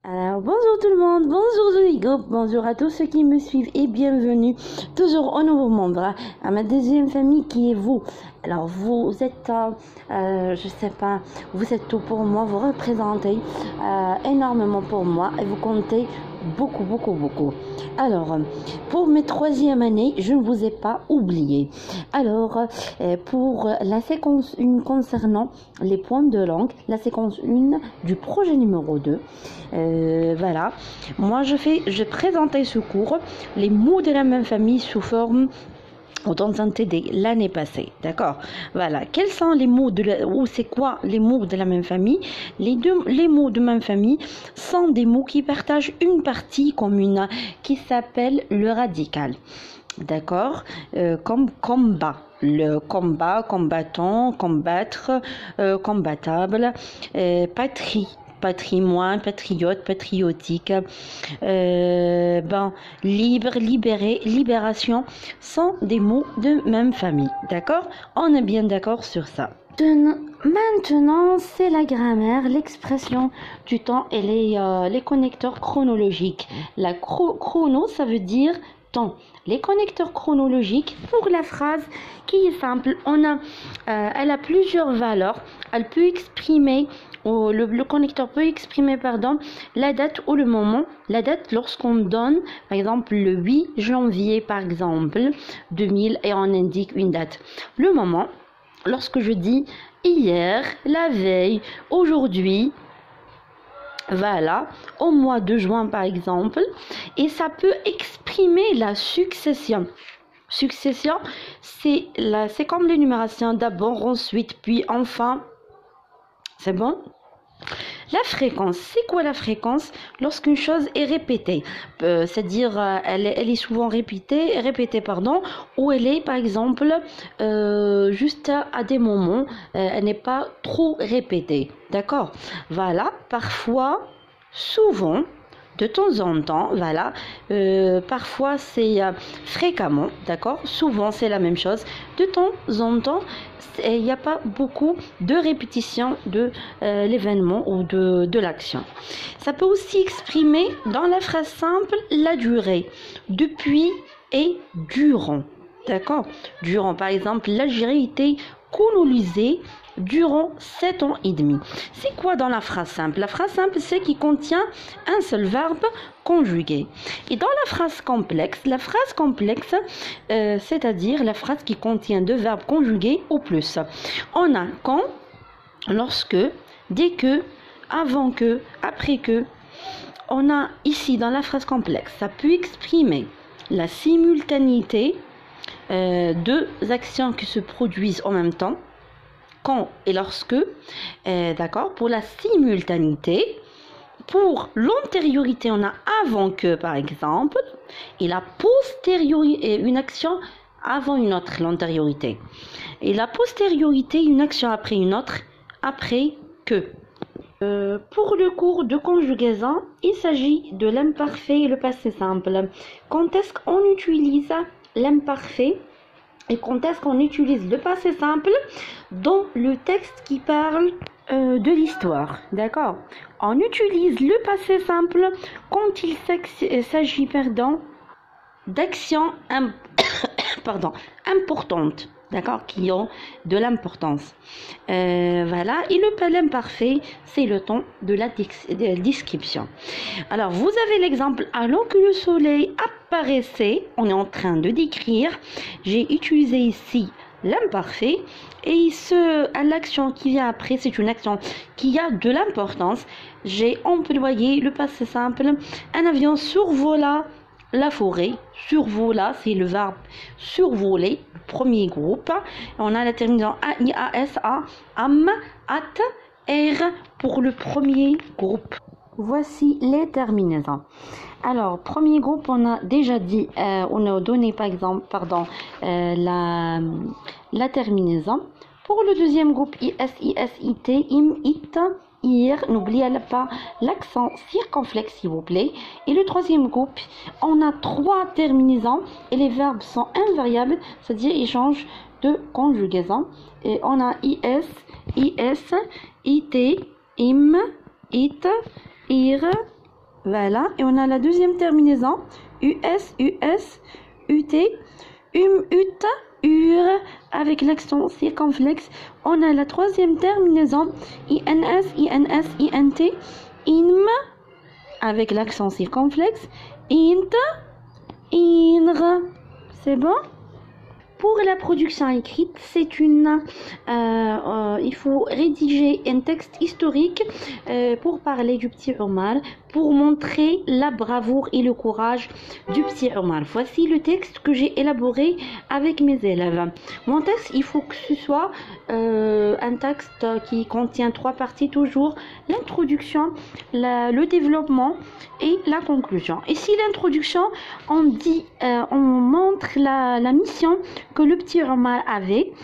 Alors bonjour tout le monde, bonjour Jolie Group, bonjour à tous ceux qui me suivent et bienvenue toujours au nouveau membre, à ma deuxième famille qui est vous. Alors vous êtes, je sais pas, vous êtes tout pour moi, vous représentez énormément pour moi et vous comptez beaucoup. Alors pour mes troisième années, je ne vous ai pas oublié. Alors pour la séquence 1 concernant les points de langue, la séquence 1 du projet numéro 2, voilà, moi je présentais ce cours, les mots de la même famille sous forme dans un TD l'année passée, d'accord. Voilà, quels sont les mots ou c'est quoi les mots de la même famille? Les mots de même famille sont des mots qui partagent une partie commune qui s'appelle le radical, d'accord. Comme combat, le combat, combattant, combattre, combattable, patrie, patrimoine, patriote, patriotique, libre, libéré, libération sont des mots de même famille, d'accord. On est bien d'accord sur ça. Maintenant, c'est la grammaire, l'expression du temps et les connecteurs chronologiques. La chrono, ça veut dire temps. Les connecteurs chronologiques pour la phrase qui est simple, elle a plusieurs valeurs. Elle peut exprimer, le connecteur peut exprimer, la date ou le moment. La date lorsqu'on donne, par exemple, le 8 janvier, par exemple, 2000, et on indique une date. Le moment, lorsque je dis hier, la veille, aujourd'hui, voilà, au mois de juin par exemple, et ça peut exprimer la succession. Succession, c'est comme l'énumération, d'abord, ensuite, puis enfin. C'est bon? La fréquence, c'est quoi la fréquence? Lorsqu'une chose est répétée, c'est-à-dire elle est souvent répétée, ou elle est par exemple juste à des moments, elle n'est pas trop répétée, d'accord? Voilà, parfois, souvent, de temps en temps, voilà, parfois c'est fréquemment, d'accord? Souvent c'est la même chose, de temps en temps, il n'y a pas beaucoup de répétition de l'événement ou de l'action. Ça peut aussi exprimer dans la phrase simple la durée, depuis et durant, d'accord? Durant, par exemple, l'Algérie était colonisée durant 7 ans et demi. C'est quoi dans la phrase simple? La phrase simple, c'est qui contient un seul verbe conjugué. Et dans la phrase complexe, c'est-à-dire la phrase qui contient deux verbes conjugués ou plus. On a quand, lorsque, dès que, avant que, après que. On a ici dans la phrase complexe, ça peut exprimer la simultanéité deux actions qui se produisent en même temps, quand et lorsque, d'accord. Pour la simultanéité, pour l'antériorité, on a avant que, par exemple, et la postériorité, une action avant une autre, l'antériorité. Et la postériorité, une action après une autre, après que. Pour le cours de conjugaison, il s'agit de l'imparfait et le passé simple. Quand est-ce qu'on utilise l'imparfait et quand est-ce qu'on utilise le passé simple dans le texte qui parle de l'histoire, d'accord? On utilise le passé simple quand il s'agit d'actions importantes, d'accord, qui ont de l'importance. Voilà, et l'imparfait, c'est le temps de la description. Alors, vous avez l'exemple, alors que le soleil apparaissait, on est en train de décrire, j'ai utilisé ici l'imparfait, et l'action qui vient après, c'est une action qui a de l'importance. J'ai employé le passé simple, un avion survola la forêt. Survola, c'est le verbe survoler, le premier groupe. On a la terminaison AIASA, AM, AT, R pour le premier groupe. Voici les terminaisons. Alors, premier groupe, on a déjà dit, on a donné par exemple, la terminaison. Pour le deuxième groupe, IS, IT, IM, IT, IR, n'oubliez pas l'accent circonflexe s'il vous plaît. Et le troisième groupe, on a trois terminaisons et les verbes sont invariables, c'est-à-dire ils changent de conjugaison. Et on a IS, IT, IM, IT, IR, Voilà, et on a la deuxième terminaison, US, US, UT, UT, UR, avec l'accent circonflexe. On a la troisième terminaison, INS, INS, INT, INM, avec l'accent circonflexe, INT, INR. C'est bon? Pour la production écrite, il faut rédiger un texte historique pour parler du petit Omar, pour montrer la bravoure et le courage du petit Omar. Voici le texte que j'ai élaboré avec mes élèves. Mon texte, il faut que ce soit un texte qui contient 3 parties toujours, l'introduction, le développement et la conclusion. Ici, l'introduction, on montre la mission que le petit Omar avait.